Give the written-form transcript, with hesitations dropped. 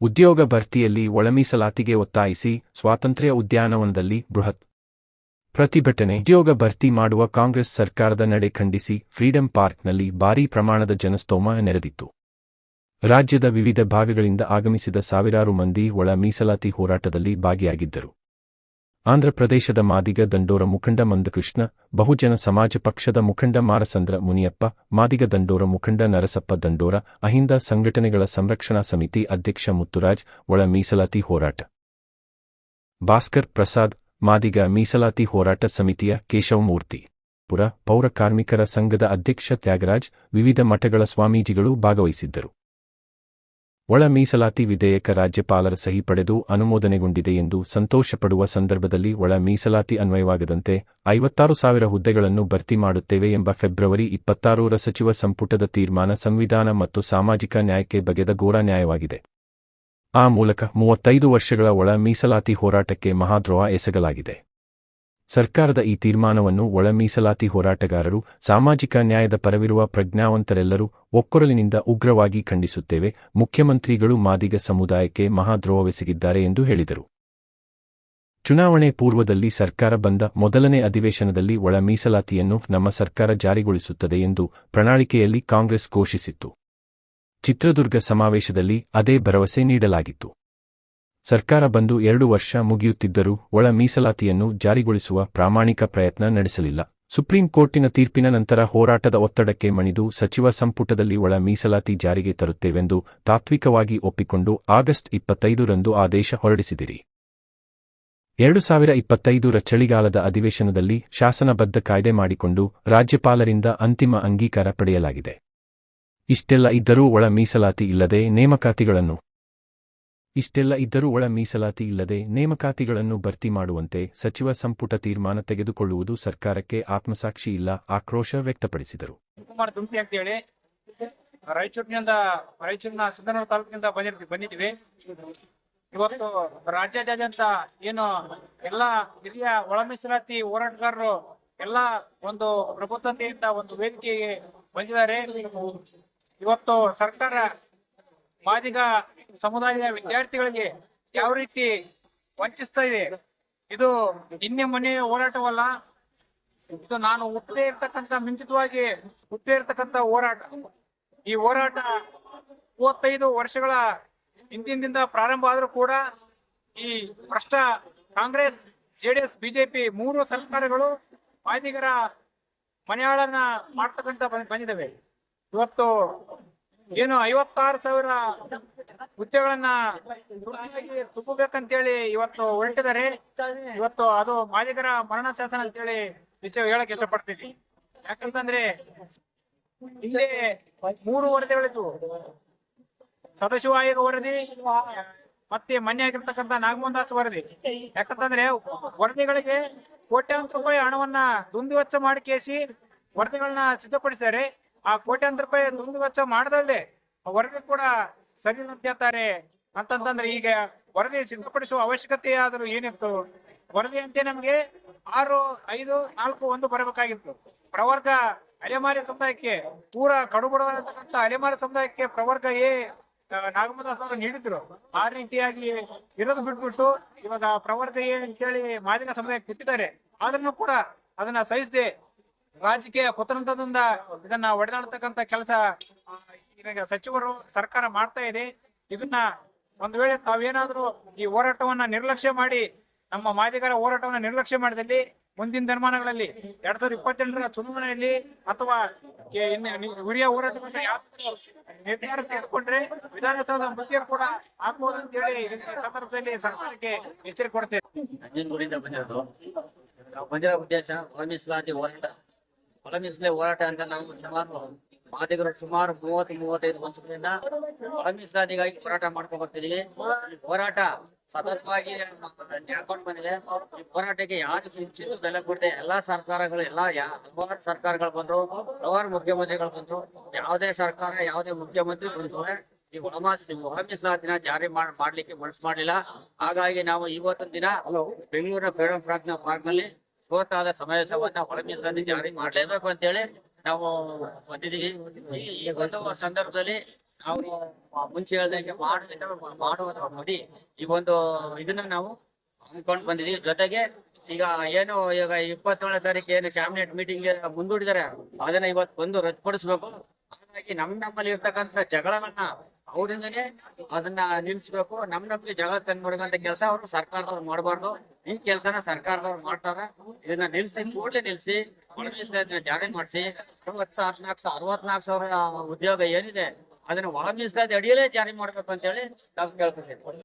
ಉದ್ಯೋಗ ಭರ್ತಿಯಲ್ಲಿ ಒಳಮೀಸಲಾತಿಗೆ ಒತ್ತಾಯಿಸಿ ಸ್ವಾತಂತ್ರ್ಯ ಉದ್ಯಾನವನದಲ್ಲಿ ಬೃಹತ್ ಪ್ರತಿಭಟನೆ. ಉದ್ಯೋಗ ಭರ್ತಿ ಮಾಡುವ ಕಾಂಗ್ರೆಸ್ ಸರ್ಕಾರದ ನಡೆ ಖಂಡಿಸಿ ಫ್ರೀಡಂ ಪಾರ್ಕ್ನಲ್ಲಿ ಭಾರೀ ಪ್ರಮಾಣದ ಜನಸ್ತೋಮ ನೆರೆದಿತ್ತು. ರಾಜ್ಯದ ವಿವಿಧ ಭಾಗಗಳಿಂದ ಆಗಮಿಸಿದ ಸಾವಿರಾರು ಮಂದಿ ಒಳ ಮೀಸಲಾತಿ ಹೋರಾಟದಲ್ಲಿ ಭಾಗಿಯಾಗಿದ್ದರು. ಆಂಧ್ರಪ್ರದೇಶದ ಮಾದಿಗ ದಂಡೋರ ಮುಖಂಡ ಮಂದಕೃಷ್ಣ, ಬಹುಜನ ಸಮಾಜ ಪಕ್ಷದ ಮುಖಂಡ ಮಾರಸಂದ್ರ ಮುನಿಯಪ್ಪ, ಮಾದಿಗ ದಂಡೋರ ಮುಖಂಡ ನರಸಪ್ಪ ದಂಡೋರ, ಅಹಿಂದ ಸಂಘಟನೆಗಳ ಸಂರಕ್ಷಣಾ ಸಮಿತಿ ಅಧ್ಯಕ್ಷ ಮುತ್ತುರಾಜ್, ಒಳ ಮೀಸಲಾತಿ ಹೋರಾಟ ಭಾಸ್ಕರ್ ಪ್ರಸಾದ್, ಮಾದಿಗ ಮೀಸಲಾತಿ ಹೋರಾಟ ಸಮಿತಿಯ ಕೇಶವಮೂರ್ತಿ, ಪೌರ ಕಾರ್ಮಿಕರ ಸಂಘದ ಅಧ್ಯಕ್ಷ ತ್ಯಾಗರಾಜ್, ವಿವಿಧ ಮಠಗಳ ಸ್ವಾಮೀಜಿಗಳು ಭಾಗವಹಿಸಿದ್ದರು. ಒಳ ಮೀಸಲಾತಿ ವಿಧೇಯಕ ರಾಜ್ಯಪಾಲರ ಸಹಿ ಪಡೆದು ಅನುಮೋದನೆಗೊಂಡಿದೆ ಎಂದು ಸಂತೋಷಪಡುವ ಸಂದರ್ಭದಲ್ಲಿ ಒಳ ಮೀಸಲಾತಿ ಅನ್ವಯವಾಗದಂತೆ 56,000 ಹುದ್ದೆಗಳನ್ನು ಭರ್ತಿ ಮಾಡುತ್ತೇವೆ ಎಂಬ ಫೆಬ್ರವರಿ 26ರ ಸಚಿವ ಸಂಪುಟದ ತೀರ್ಮಾನ ಸಂವಿಧಾನ ಮತ್ತು ಸಾಮಾಜಿಕ ನ್ಯಾಯಕ್ಕೆ ಬಗೆದ ಘೋರ ನ್ಯಾಯವಾಗಿದೆ. ಆ ಮೂಲಕ 35 ವರ್ಷಗಳ ಒಳ ಮೀಸಲಾತಿ ಹೋರಾಟಕ್ಕೆ ಮಹಾದ್ರೋಹ ಎಸಗಲಾಗಿದೆ. ಸರ್ಕಾರದ ಈ ತೀರ್ಮಾನವನ್ನು ಒಳ ಮೀಸಲಾತಿ ಹೋರಾಟಗಾರರು, ಸಾಮಾಜಿಕ ನ್ಯಾಯದ ಪರವಿರುವ ಪ್ರಜ್ಞಾವಂತರೆಲ್ಲರೂ ಒಕ್ಕೊರಲಿನಿಂದ ಉಗ್ರವಾಗಿ ಖಂಡಿಸುತ್ತೇವೆ. ಮುಖ್ಯಮಂತ್ರಿಗಳು ಮಾದಿಗ ಸಮುದಾಯಕ್ಕೆ ಮಹಾದ್ರೋಹವೆಸಗಿದ್ದಾರೆ ಎಂದು ಹೇಳಿದರು. ಚುನಾವಣೆ ಪೂರ್ವದಲ್ಲಿ ಸರ್ಕಾರ ಬಂದ ಮೊದಲನೇ ಅಧಿವೇಶನದಲ್ಲಿ ಒಳ ಮೀಸಲಾತಿಯನ್ನು ನಮ್ಮ ಸರ್ಕಾರ ಜಾರಿಗೊಳಿಸುತ್ತದೆ ಎಂದು ಪ್ರಣಾಳಿಕೆಯಲ್ಲಿ ಕಾಂಗ್ರೆಸ್ ಘೋಷಿಸಿತ್ತು. ಚಿತ್ರದುರ್ಗ ಸಮಾವೇಶದಲ್ಲಿ ಅದೇ ಭರವಸೆ ನೀಡಲಾಗಿತ್ತು. ಸರ್ಕಾರ ಬಂದು 2 ವರ್ಷ ಮುಗಿಯುತ್ತಿದ್ದರೂ ಒಳ ಮೀಸಲಾತಿಯನ್ನು ಜಾರಿಗೊಳಿಸುವ ಪ್ರಾಮಾಣಿಕ ಪ್ರಯತ್ನ ನಡೆಸಲಿಲ್ಲ. ಸುಪ್ರೀಂ ಕೋರ್ಟಿನ ತೀರ್ಪಿನ ನಂತರ ಹೋರಾಟದ ಒತ್ತಡಕ್ಕೆ ಮಣಿದು ಸಚಿವ ಸಂಪುಟದಲ್ಲಿ ಒಳ ಮೀಸಲಾತಿ ಜಾರಿಗೆ ತರುತ್ತೇವೆಂದು ತಾತ್ವಿಕವಾಗಿ ಒಪ್ಪಿಕೊಂಡು ಆಗಸ್ಟ್ 25ರಂದು ಆದೇಶ ಹೊರಡಿಸಿದಿರಿ. 2025ರ ಚಳಿಗಾಲದ ಅಧಿವೇಶನದಲ್ಲಿ ಶಾಸನಬದ್ಧ ಕಾಯ್ದೆ ಮಾಡಿಕೊಂಡು ರಾಜ್ಯಪಾಲರಿಂದ ಅಂತಿಮ ಅಂಗೀಕಾರ ಪಡೆಯಲಾಗಿದೆ. ಇಷ್ಟೆಲ್ಲ ಇದ್ದರೂ ಒಳ ಮೀಸಲಾತಿ ಇಲ್ಲದೆ ನೇಮಕಾತಿಗಳನ್ನು ಭರ್ತಿ ಮಾಡುವಂತೆ ಸಚಿವ ಸಂಪುಟ ತೀರ್ಮಾನ ತೆಗೆದುಕೊಳ್ಳುವುದು ಸರ್ಕಾರಕ್ಕೆ ಆತ್ಮಸಾಕ್ಷಿ ಇಲ್ಲ, ಆಕ್ರೋಶ ವ್ಯಕ್ತಪಡಿಸಿದರು. ಕುಮಾರ್ ದುಂಸಿ ಅಂತ ಹೇಳಿ ರಾಯಚೂರಿನ ಸಿಂಧನೂರು ತಾಲೂಕಿನಿಂದ ಬಂದಿದ್ದೀವಿ. ಇವತ್ತು ರಾಜ್ಯಾದ್ಯಂತ ಏನು ಎಲ್ಲ ಹಿರಿಯ ಒಳ ಮೀಸಲಾತಿ ಹೋರಾಟಗಾರರು ಎಲ್ಲ ಒಂದು ಪ್ರಬುದ್ಧತೆಯಿಂದ ಒಂದು ವೇದಿಕೆಗೆ ಬಂದಿದ್ದಾರೆ. ಇವತ್ತು ಸರ್ಕಾರ ಮಾದಿಗ ಸಮುದಾಯದ ವಿದ್ಯಾರ್ಥಿಗಳಿಗೆ ಯಾವ ರೀತಿ ವಂಚಿಸ್ತಾ ಇದೆ, ಇದು ನಿನ್ನೆ ಮೊನ್ನೆ ಹೋರಾಟವಲ್ಲ, ಇದು ನಾನು ಮುಂಚಿತವಾಗಿ ಹುಟ್ಟೇ ಇರ್ತಕ್ಕಂಥ ಹೋರಾಟ. ಈ ಹೋರಾಟ 35 ವರ್ಷಗಳ ಹಿಂದಿನಿಂದ ಪ್ರಾರಂಭ ಆದರೂ ಕೂಡ ಈ ಭ್ರಷ್ಟ ಕಾಂಗ್ರೆಸ್, ಜೆಡಿಎಸ್, ಬಿಜೆಪಿ 3 ಸರ್ಕಾರಗಳು ಮಾದಿಗರ ಮನೆಯಾಳನ್ನ ಮಾಡ್ತಕ್ಕಂಥ ಬಂದಿದ್ದಾವೆ. ಇವತ್ತು ಏನು 56,000 ಹುದ್ದೆಗಳನ್ನ ತುಂಬಬೇಕಂತೇಳಿ ಇವತ್ತು ಹೊರಟಿದ್ದಾರೆ. ಇವತ್ತು ಅದು ಮಾದಿಗರ ಮರಣ ಶಾಸನ ಅಂತೇಳಿ ಹೇಳಕ್ ಇಷ್ಟಪಡ್ತೀನಿ. ಯಾಕಂತಂದ್ರೆ ಹಿಂದೆ 3 ವರದಿಗಳಿದ್ವು, ಸದಾಶಿವ ಆಯೋಗ ವರದಿ ಮತ್ತೆ ಮೊನ್ನೆ ಆಗಿರ್ತಕ್ಕಂಥ ನಾಗಮೋಹನ್ ದಾಸ್ ವರದಿ. ಯಾಕಂತಂದ್ರೆ ವರದಿಗಳಿಗೆ ಕೋಟ್ಯಾಂತರ ರೂಪಾಯಿ ಹಣವನ್ನ ದುಂದುವೆಚ್ಚ ಮಾಡಿ ಕೇಸಿ ವರದಿಗಳನ್ನ ಸಿದ್ಧಪಡಿಸಿದ್ದಾರೆ. ಆ ಕೋಟ್ಯಾಂತರ ರೂಪಾಯಿ ದುಂದುವೆಚ್ಚ ಮಾಡದಲ್ಲೇ ವರದಿ ಕೂಡ ಸರಿ ಅಂತ ಹೇಳ್ತಾರೆ. ಅಂತಂದ್ರೆ ಈಗ ವರದಿ ಸಿದ್ಧಪಡಿಸುವ ಅವಶ್ಯಕತೆ ಆದ್ರೂ ಏನಿತ್ತು? ವರದಿ ಅಂತೆ ನಮ್ಗೆ 6, 5, 4, 1 ಬರಬೇಕಾಗಿತ್ತು. ಪ್ರವರ್ಗ ಅಲೆಮಾರಿ ಸಮುದಾಯಕ್ಕೆ, ಪೂರಾ ಕಡುಬಡತಕ್ಕಂಥ ಅಲೆಮಾರಿ ಸಮುದಾಯಕ್ಕೆ ಪ್ರವರ್ಗ ನಾಗಮದಾಸ್ ಅವರು ನೀಡಿದ್ರು. ಆ ರೀತಿಯಾಗಿ ಇರೋದು ಬಿಟ್ಬಿಟ್ಟು ಇವಾಗ ಪ್ರವರ್ಗ ಅಂತೇಳಿ ಮಾದಿಗ ಸಮುದಾಯಕ್ಕೆ ಕೊಟ್ಟಿದ್ದಾರೆ. ಆದ್ರೂ ಕೂಡ ಅದನ್ನ ಸಹಿಸದೆ ರಾಜಕೀಯ ಕುತಂತ್ರದಿಂದ ಇದನ್ನ ಒಡೆದಾಡ್ತಕ್ಕಂಥ ಕೆಲಸ ಈಗ ಸಚಿವರು ಸರ್ಕಾರ ಮಾಡ್ತಾ ಇದೆ. ಇದನ್ನ ಒಂದು ವೇಳೆ ತಾವೇನಾದ್ರೂ ಈ ಹೋರಾಟವನ್ನ ನಿರ್ಲಕ್ಷ್ಯ ಮಾಡಿ, ನಮ್ಮ ಮಾದಿಗರ ಹೋರಾಟವನ್ನ ನಿರ್ಲಕ್ಷ್ಯ ಮಾಡಿದಲ್ಲಿ ಮುಂದಿನ ದಿನಮಾನಗಳಲ್ಲಿ 2028ರ ಚುನಾವಣೆಯಲ್ಲಿ ಅಥವಾ ಹಿರಿಯ ಹೋರಾಟವನ್ನು ಯಾವ್ದಾದ್ರು ನಿರ್ಧಾರ ತೆಗೆದುಕೊಂಡ್ರೆ ವಿಧಾನಸೌಧ ಮುತ್ತಿಗೆ ಕೂಡ ಆಗ್ಬೋದು ಅಂತ ಹೇಳಿ ಈ ಸಂದರ್ಭದಲ್ಲಿ ಸರ್ಕಾರಕ್ಕೆ ಎಚ್ಚರಿಕೆ ಕೊಡ್ತೇವೆ. ಬಂದಿರೋ ಉದ್ದೇಶ ಒಳ ಮೀಸಲಾತಿ ಹೋರಾಟ. ಒಳ ಮೀಸಲಾತಿ ಹೋರಾಟ ಅಂತ ನಾವು ಮಾದಿಗರು ಸುಮಾರು 30-35 ವರ್ಷಗಳಿಂದ ಒಳ ಮೀಸಲಾತಿಗಾಗಿ ಹೋರಾಟ ಮಾಡ್ಕೊಂಡು ಬರ್ತಿದೀವಿ. ಹೋರಾಟ ಸತತವಾಗಿ ನಡ್ಕೊಂಡು ಬಂದಿದೆ. ಈ ಹೋರಾಟಕ್ಕೆ ಯಾರು ಚಿಂತು ಬೆಲೆ ಕೊಡದೆ ಎಲ್ಲಾ ಸರ್ಕಾರಗಳು ಹಲವಾರು ಸರ್ಕಾರಗಳು ಬಂದ್ರು, ಹಲವಾರು ಮುಖ್ಯಮಂತ್ರಿಗಳು ಬಂದ್ರು. ಯಾವುದೇ ಸರ್ಕಾರ, ಯಾವುದೇ ಮುಖ್ಯಮಂತ್ರಿ ಬಂದ್ರು ಈ ಒಳ ಮೀಸಲಾತಿನ ಜಾರಿ ಮಾಡ್ಲಿಕ್ಕೆ ಮನಸ್ಸು ಮಾಡಲಿಲ್ಲ. ಹಾಗಾಗಿ ನಾವು ಇವತ್ತಿನ ದಿನ ಬೆಂಗಳೂರಿನ ಫ್ರೀಡಂ ಪಾರ್ಕ್ ನಲ್ಲಿ ಬೃಹತ್ತಾದ ಸಮಾವೇಶವನ್ನ ಒಳ ಮೀಸಲಾತಿ ಜಾರಿ ಮಾಡ್ಲೇಬೇಕು ಅಂತ ಹೇಳಿ ನಾವು ಬಂದಿದ್ದೀವಿ. ಈ ಒಂದು ಸಂದರ್ಭದಲ್ಲಿ ನಾವು ಮುಂಚೆ ಹೇಳ್ದಂಗೆ ಮಾಡುವ ನೋಡಿ ಈ ಒಂದು ಇದನ್ನ ನಾವು ಹಮ್ಮಿಕೊಂಡು ಬಂದಿದೀವಿ. ಜೊತೆಗೆ ಈಗ ಏನು ಈಗ 27ನೇ ತಾರೀಕು ಏನು ಕ್ಯಾಬಿನೆಟ್ ಮೀಟಿಂಗ್ ಮುಂದೂಡಿದ್ದಾರೆ ಅದನ್ನ ಇವತ್ತು ಬಂದು ರದ್ದುಪಡಿಸ್ಬೇಕು. ಹಾಗಾಗಿ ನಮ್ಮಲ್ಲಿ ಇರ್ತಕ್ಕಂಥ ಜಗಳಗಳನ್ನ ಅವರಿಂದನೇ ಅದನ್ನ ನಿಲ್ಸ್ಬೇಕು. ನಮ್ಗೆ ಜಗಳ ತಂದ್ಬಿಡುವಂತ ಕೆಲಸ ಅವರು ಸರ್ಕಾರದವ್ರು ಮಾಡಬಾರ್ದು. ಈ ಕೆಲಸನ ಸರ್ಕಾರದವ್ರು ಮಾಡ್ತಾರ. ಇದನ್ನ ಕೂಡಲೇ ನಿಲ್ಸಿ ಒಳ ಮೀಸಲಾತಿನ ಜಾರಿ ಮಾಡಿಸಿ 64,000 ಉದ್ಯೋಗ ಏನಿದೆ ಅದನ್ನ ಒಳ ಮೀಸಲಾತಿ ಅಡಿಯಲ್ಲೇ ಜಾರಿ ಮಾಡ್ಬೇಕು ಅಂತ ಹೇಳಿ ನಾವು ಕೇಳ್ಕೊತೀವಿ.